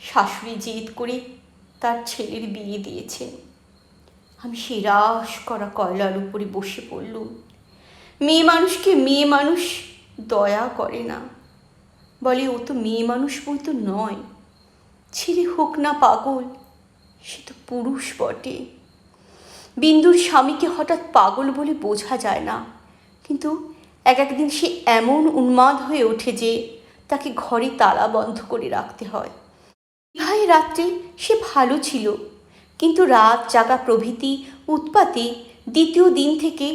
শাশুড়ি জেদ করে তার ছেলের বিয়ে দিয়েছেন। আমি সেই রাস করা কয়লার উপরে বসে পড়লুম। মেয়ে মানুষকে মেয়ে মানুষ দয়া করে না, বলে ও তো মেয়ে মানুষ বই তো নয়। ছেলে হোক না পাগল, সে তো পুরুষ বটে। বিন্দুর স্বামীকে হঠাৎ পাগল বলে বোঝা যায় না, কিন্তু একদিন সে এমন উন্মাদ হয়ে ওঠে যে তাকে ঘরে তালা বন্ধ করে রাখতে হয়। বিবাহে রাত্রে সে ভালো ছিল, কিন্তু রাত জাগা প্রভৃতি উৎপাতে দ্বিতীয় দিন থেকে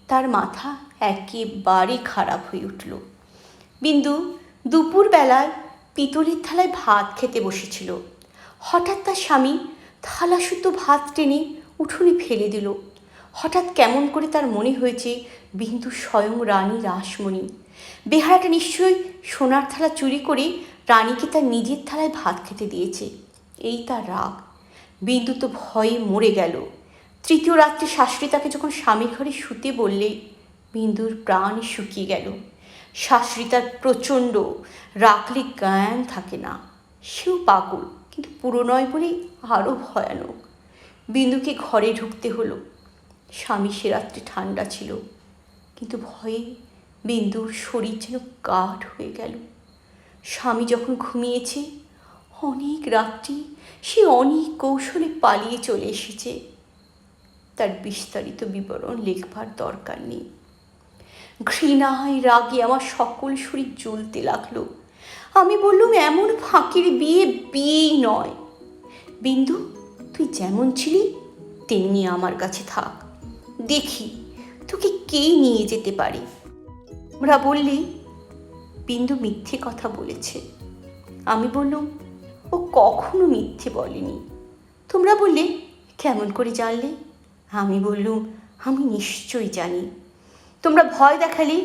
তার মাথা একেবারে খারাপ হয়ে উঠল। বিন্দু দুপুরবেলায় পিতলের থালায় ভাত খেতে বসেছিল। হঠাৎ তার স্বামী থালা সুতো ভাত টেনে উঠোনে ফেলে দিল। হঠাৎ কেমন করে তার মনে হয়েছে বিন্দু স্বয়ং রানী রাসমণি। বেহারাটা নিশ্চয়ই সোনার থালা চুরি করে রানীকে তার নিজের থালায় ভাত খেতে দিয়েছে, এই তার রাগ। বিন্দু তো ভয়ে মরে গেল। তৃতীয় রাত্রে শাশুড়ি তাকে যখন স্বামীর ঘরে শুতে বললে, বিন্দুর প্রাণ শুকিয়ে গেল। শাশুড়ি তার প্রচণ্ড, রাখলে জ্ঞান থাকে না। সেও পাগল, কিন্তু পুরো নয় বলেই আরও ভয়ানক। বিন্দুকে ঘরে ঢুকতে হলো। স্বামী সে রাত্রে ঠান্ডা ছিল, কিন্তু ভয়ে বিন্দুর শরীর যেন কাঠ হয়ে গেল। স্বামী যখন ঘুমিয়েছে, অনেক রাত্রি সে অনেক কৌশলে পালিয়ে চলে এসেছে। তার বিস্তারিত বিবরণ লিখবার দরকার নেই। ঘৃণায় রাগে আমার সকল শরীর জ্বলতে লাগলো। আমি বললুম, এমন ফাঁকির বিয়ে বিয়েই নয়। বিন্দু, তুই যেমন ছিলি তেমনি আমার কাছে থাক, দেখি তোকে কে নিয়ে যেতে পারে। আমরা বললি বিন্দু মিথ্যে কথা বলেছে। আমি বললুম, ও কখনো মিথ্যে বলেনি। তোমরা বললে, কেমন করে জানলে? আমি বললুম, আমি নিশ্চয়ই জানি। তোমরা ভয় দেখালে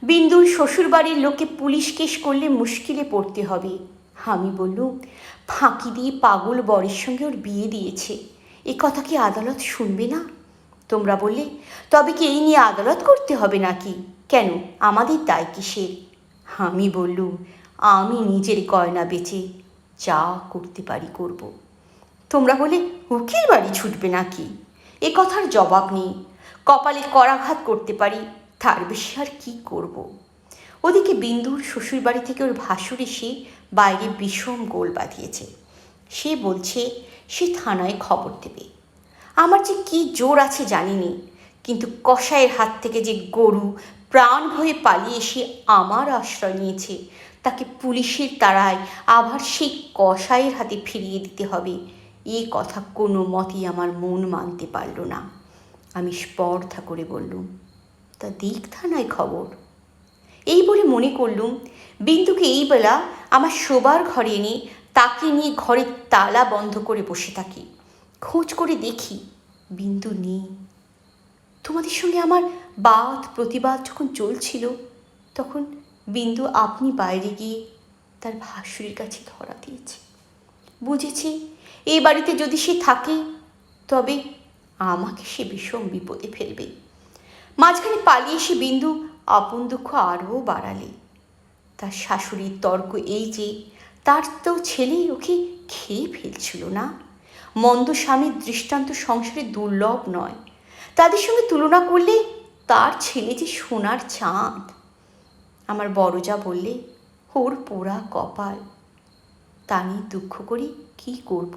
বিন্দুর শ্বশুরবাড়ির লোকে পুলিশ কেস করলে মুশকিলে পড়তে হবে। আমি বললুম, ফাঁকি দিয়ে পাগল বরের সঙ্গে ওর বিয়ে দিয়েছে, এ কথা কি আদালত শুনবে না? তোমরা বললে, তবে কি এই নিয়ে আদালত করতে হবে নাকি? কেন, আমাদের দায় কিসের? আমি বললুম, আমি নিজের গয়না বেচে যা করতে পারি করব। তোমরা বলে, উকিল বাড়ি ছুটবে নাকি? এ কথার জবাব নেই। কপালে করাঘাত করতে পারি, তার বেশি আর কি করব। ওদিকে বিন্দুর শ্বশুরবাড়ি থেকে ওর ভাসুর এসে বাইরে বিষম গোল বাঁধিয়েছে। সে বলছে সে থানায় খবর দেবে। আমার যে কি জোর আছে জানিনি, কিন্তু কসাইয়ের হাত থেকে যে গরু প্রাণ ভয়ে পালিয়ে এসে আমার আশ্রয় নিয়েছে, তাকে পুলিশের তাড়ায় আবার সেই কসাইয়ের হাতে ফিরিয়ে দিতে হবে, এ কথা কোনো মতেই আমার মন মানতে পারল না। আমি স্পর্ধা করে বললুম, তা দিক থানায় খবর। এই বলে মনে করলুম বিন্দুকে এই বেলা আমার শোবার ঘরে এনে তাকে নিয়ে ঘরের তালা বন্ধ করে বসে থাকি। খোঁজ করে দেখি বিন্দু নেই। তোমাদের সঙ্গে আমার বাদ প্রতিবাদ যখন চলছিল, তখন বিন্দু আপনি বাইরে গিয়ে তার ভাসুরের কাছে ধরা দিয়েছে। বুঝেছি এই বাড়িতে যদি সে থাকে তবে আমাকে সে ভীষণ বিপদে ফেলবে। মাঝখানে পালিয়ে এসে বিন্দু আপন দুঃখ আরও বাড়ালে। তার শাশুড়ির তর্ক এই যে তার তো ছেলেই ওকে খেয়ে ফেলছিল না। মন্দ স্বামীর দৃষ্টান্ত সংসারে দুর্লভ নয়। তাদের সঙ্গে তুলনা করলে তার ছেলে যে সোনার চাঁদ। আমার বড় যা বললে, ওর পোড়া কপাল। তা নিয়ে দুঃখ করি কি করব?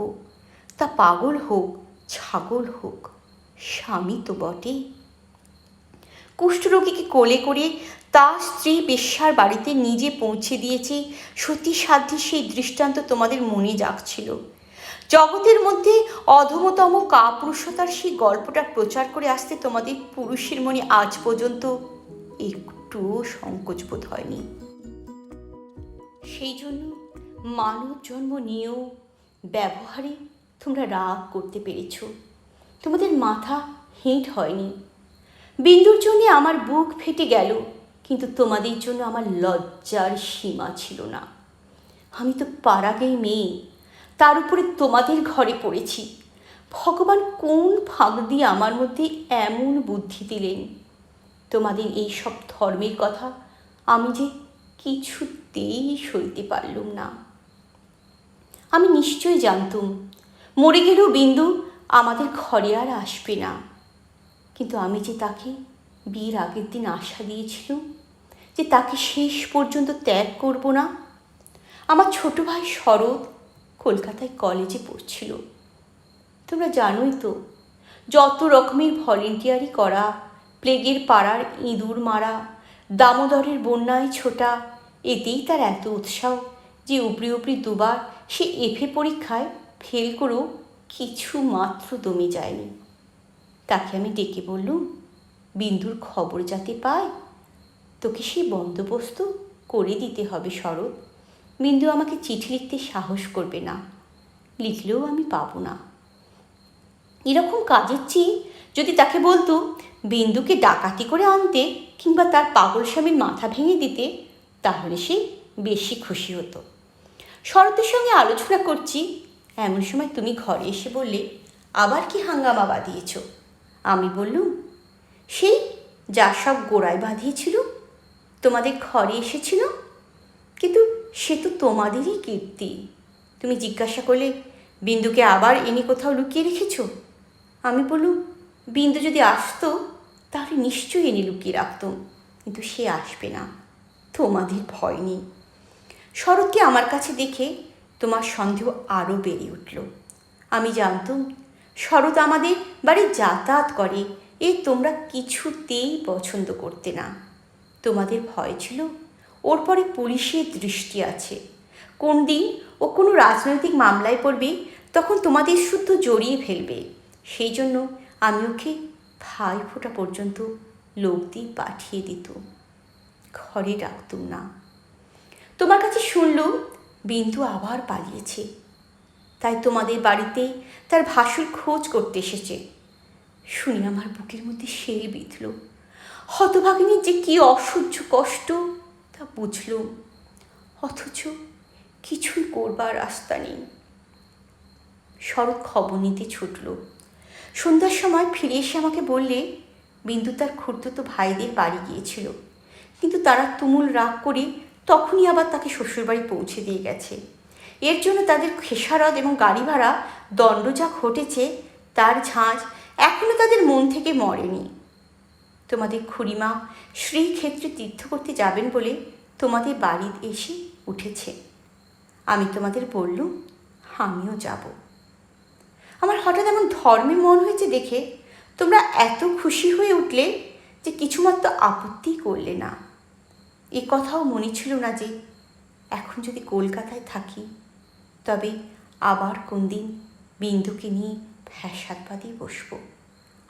তা পাগল হোক ছাগল হোক, স্বামী তো বটে। কুষ্ঠরোগীকে কোলে করে তার স্ত্রী বেশ্যার বাড়িতে নিজে পৌঁছে দিয়েছে, সত্যি সাধ্যে সেই দৃষ্টান্ত তোমাদের মনে জাগছিল। জগতের মধ্যে অধমতম কাপুরুষতার সেই গল্পটা প্রচার করে আসতে তোমাদের পুরুষের মনে আজ পর্যন্ত একটুও সংকোচবোধ হয়নি। সেই জন্য মানব জন্ম নিয়েও ব্যবহারে তোমরা রাগ করতে পেরেছ। তোমাদের মাথা হেঁট হয়নি। বিন্দুর জন্যে আমার বুক ফেটে গেল, কিন্তু তোমাদের জন্য আমার লজ্জার সীমা ছিল না। আমি তো পাড়াগেই মেয়ে, তার উপরে তোমাদের ঘরে পড়েছি। ভগবান কোন ফাঁক দিয়ে আমার মধ্যে এমন বুদ্ধি দিলেন? তোমাদের এই সব ধর্মের কথা আমি যে কিছুতেই সইতে পারলুম না। আমি নিশ্চয়ই জানতুম মরে গেলেও বিন্দু আমাদের ঘরে আর আসবে না, কিন্তু আমি যে তাকে বিয়ের আগের দিন আশা দিয়েছিলাম যে তাকে শেষ পর্যন্ত ত্যাগ করব না। আমার ছোট ভাই শরৎ কলকাতায় কলেজে পড়ছিল। তোমরা জানোই তো, যত রকমের ভলেন্টিয়ারি করা, প্লেগের পাড়ার ইঁদুর মারা, দামোদরের বন্যায় ছোটা, এতেই তার এত উৎসাহ যে উপরি উপরি দুবার সে এফএ পরীক্ষায় ফেল করেও কিছু মাত্র দমে যায়নি। তাকে আমি ডেকে বললুম, বিন্দুর খবর যাতে পায় তোকে সেই বন্দোবস্ত করে দিতে হবে শরৎ। বিন্দু আমাকে চিঠি লিখতে সাহস করবে না, লিখলেও আমি পাবো না। এরকম কাজের চেয়ে যদি তাকে বলতো বিন্দুকে ডাকাতি করে আনতে কিংবা তার পাগল স্বামীর মাথা ভেঙে দিতে, তাহলে সে বেশি খুশি হতো। শরতের সঙ্গে আলোচনা করছি, এমন সময় তুমি ঘরে এসে বললে, আবার কি হাঙ্গামা বাঁধিয়েছ? আমি বললুম, সেই যা সব গোড়ায় বাঁধিয়েছিল তোমাদের ঘরে এসেছিল, কিন্তু সে তো তোমাদেরই কীর্তি। তুমি জিজ্ঞাসা করলে, বিন্দুকে আবার এনে কোথাও লুকিয়ে রেখেছ? আমি বললুম, বিন্দু যদি আসতো তাহলে নিশ্চয়ই এনে লুকিয়ে রাখতাম, কিন্তু সে আসবে না, তোমাদের ভয় নেই। শরৎকে আমার কাছে দেখে তোমার সন্দেহ আরও বেড়ে উঠল। আমি জানতাম শরৎ আমাদের বাড়ি যাতায়াত করে, তোমরা কিছুতেই পছন্দ করতে না। তোমাদের ভয় ছিল ওর পরে পুলিশের দৃষ্টি আছে, কোন দিন ও কোনো রাজনৈতিক মামলায় পড়বে তখন তোমাদের শুদ্ধ জড়িয়ে ফেলবে। সেই জন্য আমি ওকে ভাইফোঁটা পর্যন্ত লোক দিয়ে পাঠিয়ে দিত, ঘরে রাখতুম না। তোমার কাছে শুনলুম বিন্দু আবার পালিয়েছে, তাই তোমাদের বাড়িতে তার ভাসুর খোঁজ করতে এসেছে। শুনে আমার বুকের মধ্যে শেল বিঁধল। হতভাগিনীর যে কি অসহ্য কষ্ট তা বুঝলুম, অথচ কিছুই করবার রাস্তা নেই। শরৎ খবর নিতে ছুটল। সন্ধ্যার সময় ফিরে এসে আমাকে বললে, বিন্দু তার খুড়তুতো ভাইদের বাড়ি গিয়েছিল, কিন্তু তারা তুমুল রাগ করে তখনই আবার তাকে শ্বশুরবাড়ি পৌঁছে দিয়ে গেছে। এর জন্য তাদের খেসারত এবং গাড়ি ভাড়া দণ্ড যা ঘটেছে তার ঝাঁজ এখনো তাদের মন থেকে মরেনি। তোমাদের খুড়িমা শ্রীক্ষেত্রে তীর্থ করতে যাবেন বলে তোমাদের বাড়ি এসে উঠেছে। আমি তোমাদের বললুম, আমিও যাব। আমার হঠাৎ এমন ধর্মে মন হয়েছে দেখে তোমরা এত খুশি হয়ে উঠলে যে কিছুমাত্র আপত্তি করলে না। এ কথাও মনে ছিল না যে এখন যদি কলকাতায় থাকি তবে আবার কোন দিন বিন্দুকে নিয়ে ফ্যাসাদ বাঁধিয়ে বসবো,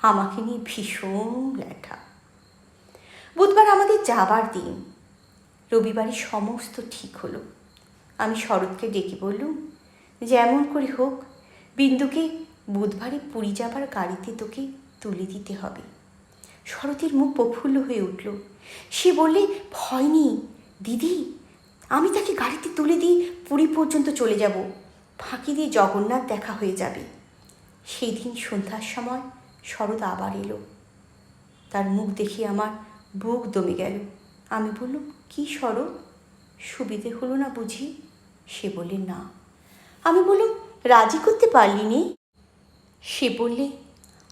আমাকে নিয়ে ভীষণ ল্যাঠা। বুধবার আমাদের যাবার দিন। রবিবারে সমস্ত ঠিক হলো। আমি শরৎকে ডেকে বললুম, যেমন করে হোক বিন্দুকে বুধবারে পুরী যাবার গাড়িতে তোকে তুলে দিতে হবে। শরতের মুখ প্রফুল্ল হয়ে উঠল। সে বললে, ভয় নেই দিদি, আমি তাকে গাড়িতে তুলে দিয়ে পুরী পর্যন্ত চলে যাব, ফাঁকি দিয়ে জগন্নাথ দেখা হয়ে যাবে। সেই দিন সন্ধ্যার সময় শরৎ আবার এলো। তার মুখ দেখে আমার বুক দমে গেল। আমি বললুম, কি শরৎ, সুবিধে হলো না বুঝি? সে বললে, না। আমি বললুম, রাজি করতে পারলি নে? সে বললে,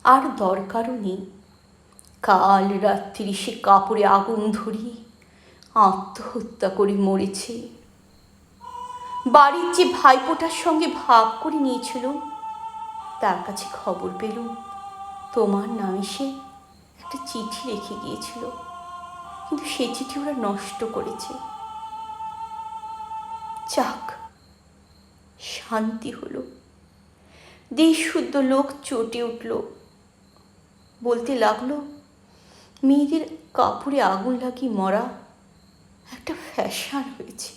আর দরকারও নেই। কাল রাত্রি সে কাপড়ে আগুন ধরিয়ে আত্মহত্যা করে মরেছে। বাড়ির যে ভাইপোটার সঙ্গে ভাগ করে নিয়েছিল, তার কাছে খবর পেলুম তোমার নামে সে একটা চিঠি রেখে গিয়েছিল, কিন্তু সে চিঠি ওরা নষ্ট করেছে। যাক, শান্তি হলো। দেশ শুদ্ধ লোক চটে উঠল। বলতে লাগলো, মেয়েদের কাপড়ে আগুন লাগিয়ে মরা একটা ফ্যাশন হয়েছে।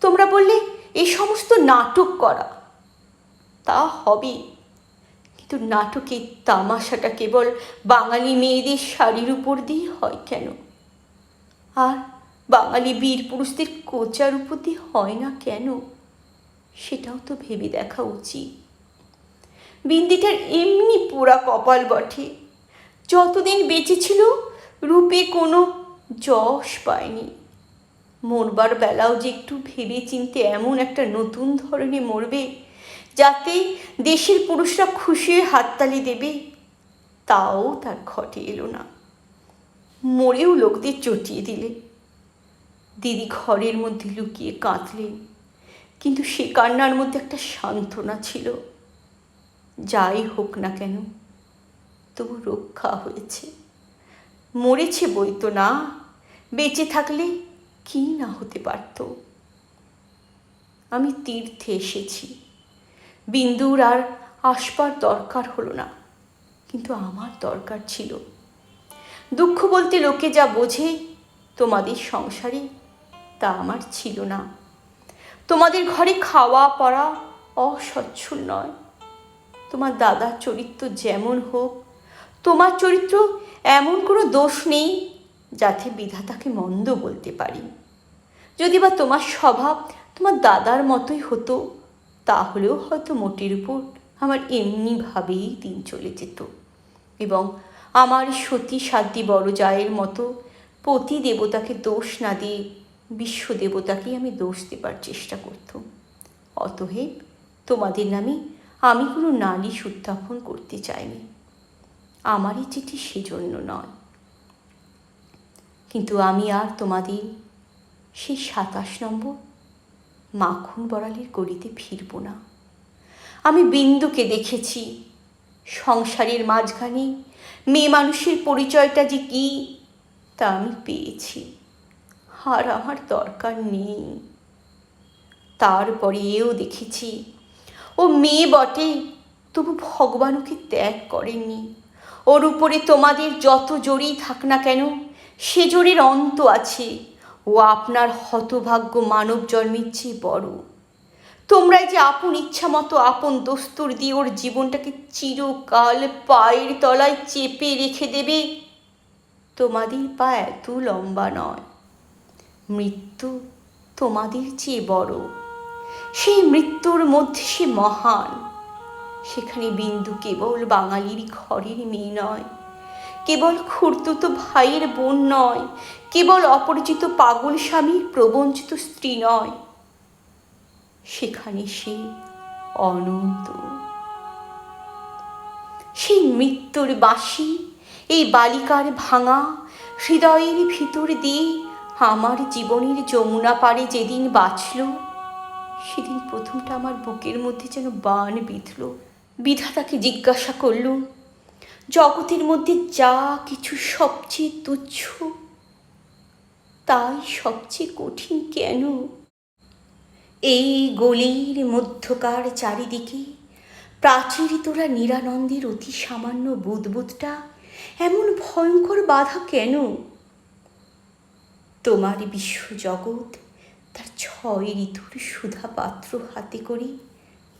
তোমরা বললে এই সমস্ত নাটক করা, তা হবে, কিন্তু নাটকের তামাশাটা কেবল বাঙালি মেয়েদের শাড়ির উপর দিয়ে হয় কেন? আর বাঙালি বীর পুরুষদের কোচার উপর দিয়ে হয় না কেন? সেটাও তো ভেবে দেখা উচিত। বিন্দিটার এমনি পোড়া কপাল বটে, যতদিন বেঁচে ছিল রূপে কোনো যশ পায়নি। মরবার বেলাও যে একটু ভেবে চিনতে এমন একটা নতুন ধরনে মরবে যাতে দেশের পুরুষরা খুশি হয়ে হাততালি দেবে, তাও তার ঘটে এলো না। মরেও লোকদের চটিয়ে দিলে। দিদি ঘরের মধ্যে লুকিয়ে কাঁদলেন, কিন্তু সে কান্নার মধ্যে একটা সান্ত্বনা ছিল। যাই হোক না কেন, তবু রক্ষা হয়েছে। মরেছে বই তো না, বেঁচে থাকলে কি না হতে পারত। আমি তীর্থে এসেছি, বিন্দুর আর আসবার দরকার হলো না, কিন্তু আমার দরকার ছিল। দুঃখ বলতে লোকে যা বোঝে তোমাদের সংসারে, তা আমার ছিল না। তোমাদের ঘরে খাওয়া পড়া অসচ্ছল নয়। তোমার দাদার চরিত্র যেমন হোক, তোমার চরিত্র এমন কোনো দোষ নেই যাতে বিধাতাকে মন্দ বলতে পারি। যদি বা তোমার স্বভাব তোমার দাদার মতোই হতো, তাহলেও হয়তো মোটের উপর আমার এমনিভাবেই দিন চলে যেত, এবং আমার সতী সাধ্যি বড় জায়ের মতো পতি দেবতাকে দোষ না দিয়ে বিশ্ব দেবতাকেই আমি দোষ দেবার চেষ্টা করতাম। অতএব তোমাদের নামে আমি কোনো নালিশ উত্থাপন করতে চাইনি। আমারই চিঠি সেজন্য নয়। কিন্তু আমি আর তোমাদের সেই 27 নম্বর মাখন বড়ালের গলিতে ফিরব না। আমি বিন্দুকে দেখেছি। সংসারের মাঝখানে মেয়ে মানুষের পরিচয়টা যে কি, তা আমি পেয়েছি। আর আমার দরকার নেই। তারপরে এও দেখেছি, ও মেয়ে বটে, তবু ভগবান ওকে ত্যাগ করেননি। ওর উপরে তোমাদের যত জোরেই থাক না কেন, সে জোরের অন্ত আছে। ও আপনার হতভাগ্য মানব জন্মের চেয়ে বড়। তোমরাই যে আপন ইচ্ছা মতো আপন দস্তুর দিয়ে ওর জীবনটাকে চিরকাল পায়ের তলায় চেপে রেখে দেবে। তোমাদের পা এত লম্বা নয়। মৃত্যু তোমাদের চেয়ে বড়। সেই মৃত্যুর মধ্যে সে মহান। সেখানে বিন্দু কেবল বাঙালির ঘরের মেয়ে নয়, কেবল খুড়তুতো ভাইয়ের বোন নয়, কেবল অপরিচিত পাগল স্বামীর প্রবঞ্চিত স্ত্রী নয়, সেখানে সে অনন্ত। সেই মৃত্যুর বাঁশি এই বালিকার ভাঙা হৃদয়ের ভিতর দিয়ে আমার জীবনের যমুনা পাড়ে যেদিন বাঁচল, সেদিন প্রথমটা আমার বুকের মধ্যে যেন বাণ বিঁধল। বিধাতাকে জিজ্ঞাসা করলুম, জগতের মধ্যে যা কিছু সবচেয়ে তুচ্ছ, তাই সবচেয়ে কঠিন কেন? এই গলির মধ্যকার চারিদিকে প্রাচীরে তোলা নিরানন্দের অতি সামান্য বুদবুদটা এমন ভয়ঙ্কর বাধা কেন? তোমার বিশ্বজগৎ তার 6 ঋতুর সুধা পাত্র হাতে করে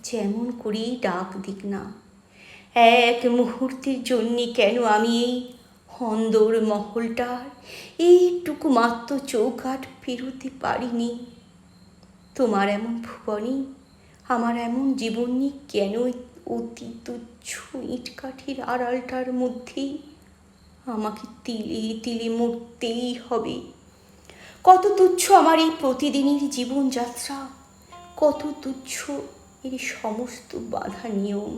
যেমন করেই ডাক দিক না, এক মুহূর্তের জন্যে কেন আমি এই হন্দর মহলটার এইটুকু মাত্র চৌকাঠ পেরোতে পারিনি? তোমার এমন ভুবনে আমার এমন জীবনে কেন অতি তুচ্ছ ইটকাঠির আড়ালটার মধ্যেই আমাকে তিলে তিলে মরতেই হবে? কত তুচ্ছ আমার এই প্রতিদিনের জীবনযাত্রা, কত তুচ্ছ এর সমস্ত বাধা নিয়ম,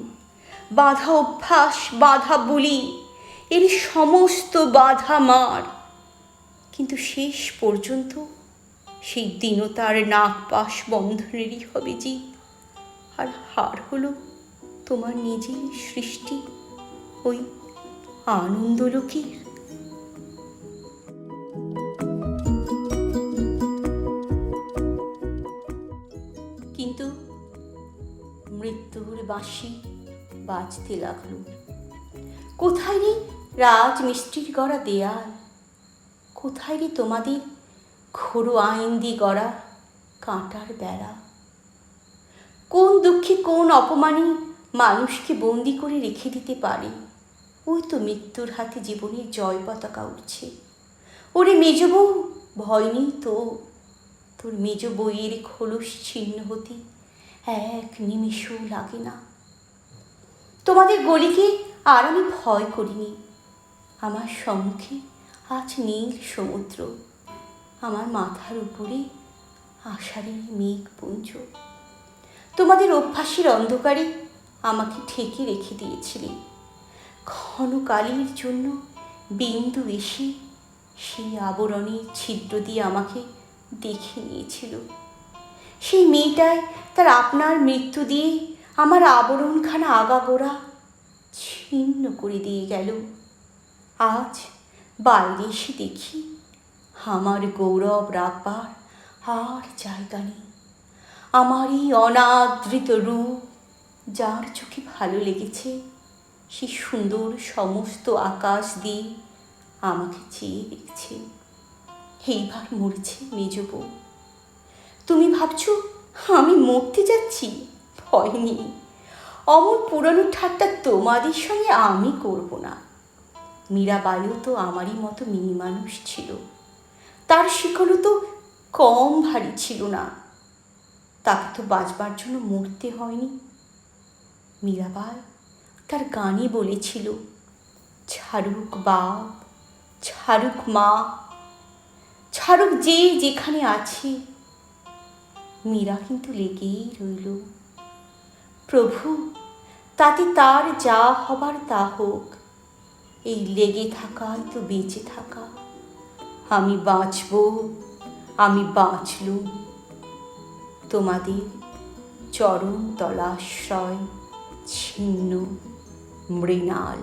বাধা অভ্যাস, বাধা বলি, এর সমস্ত বাধা মার। কিন্তু শেষ পর্যন্ত সেই দীনতার নাক পাশ বন্ধনেরই হবে জিত, আর হার হলো তোমার নিজের সৃষ্টি ওই আনন্দলোকের। কিন্তু মৃত্যুর বাঁশি বাজতে লাগলো। কোথায় রে রাজমিস্ত্রির গড়া দেয়াল? কোথায় রে তোমাদের ঘোরো আইন দিয়ে গড়া কাঁটার বেড়া? কোন দুঃখে কোন অপমানে মানুষকে বন্দি করে রেখে দিতে পারে? ওই তো মৃত্যুর হাতে জীবনের জয় পতাকা উঠছে। ওরে মেজ বউ, ভয় নেই তো, তোর মেজ বইয়ের খোলস ছিন্ন হতে এক নিমেষও লাগে না। তোমাদের গলিকে আর আমি ভয় করিনি। আমার সম্মুখে আজ নীল সমুদ্র, আমার মাথার উপরে আষাঢ়ের মেঘপুঞ্জ। তোমাদের অভ্যাসের অন্ধকারে আমাকে ঠেকে রেখে দিয়েছিলে। ক্ষণকালের জন্য বিন্দু এসে সেই আবরণের ছিদ্র দিয়ে আমাকে দেখে নিয়েছিল। সেই মেয়েটায় তার আপনার মৃত্যু দিয়ে আমার আবরণখানা আগাগোড়া ছিন্ন করে দিয়ে গেল। আজ বাইরে এসে দেখি আমার গৌরব রাখবার আর জায়গা নেই। আমার এই অনাদৃত রূপ যার চোখে ভালো লেগেছে, সেই সুন্দর সমস্ত আকাশ দিয়ে আমাকে চেয়ে দেখছে। এইবার মরেছে মেজ বউ। তুমি ভাবছো আমি মরতে যাচ্ছি? ভয় নেই, অমন পুরানো ঠাট্টা তোমাদের সঙ্গে আমি করব না। মীরাবাইও তো আমারই মতো মেয়ে মানুষ ছিল, তার শিকলও তো কম ভারী ছিল না, তাকে তো বাঁচবার জন্য মরতে হয়নি। মীরাবাই তার গানে বলেছিল, ছাড়ুক বাপ, ছাড়ুক মা, ছাড়ুক যে যেখানে আছে। মীরা কিন্তু লেগেই রইল, প্রভু তাতে তার যা হবার তা হোক, এই লেগে থাকাই তো বেঁচে থাকা। আমি বাঁচব, আমি বাঁচলুম। তোমাদের চরণ তলাশ্রয় ছিন্ন মৃণাল।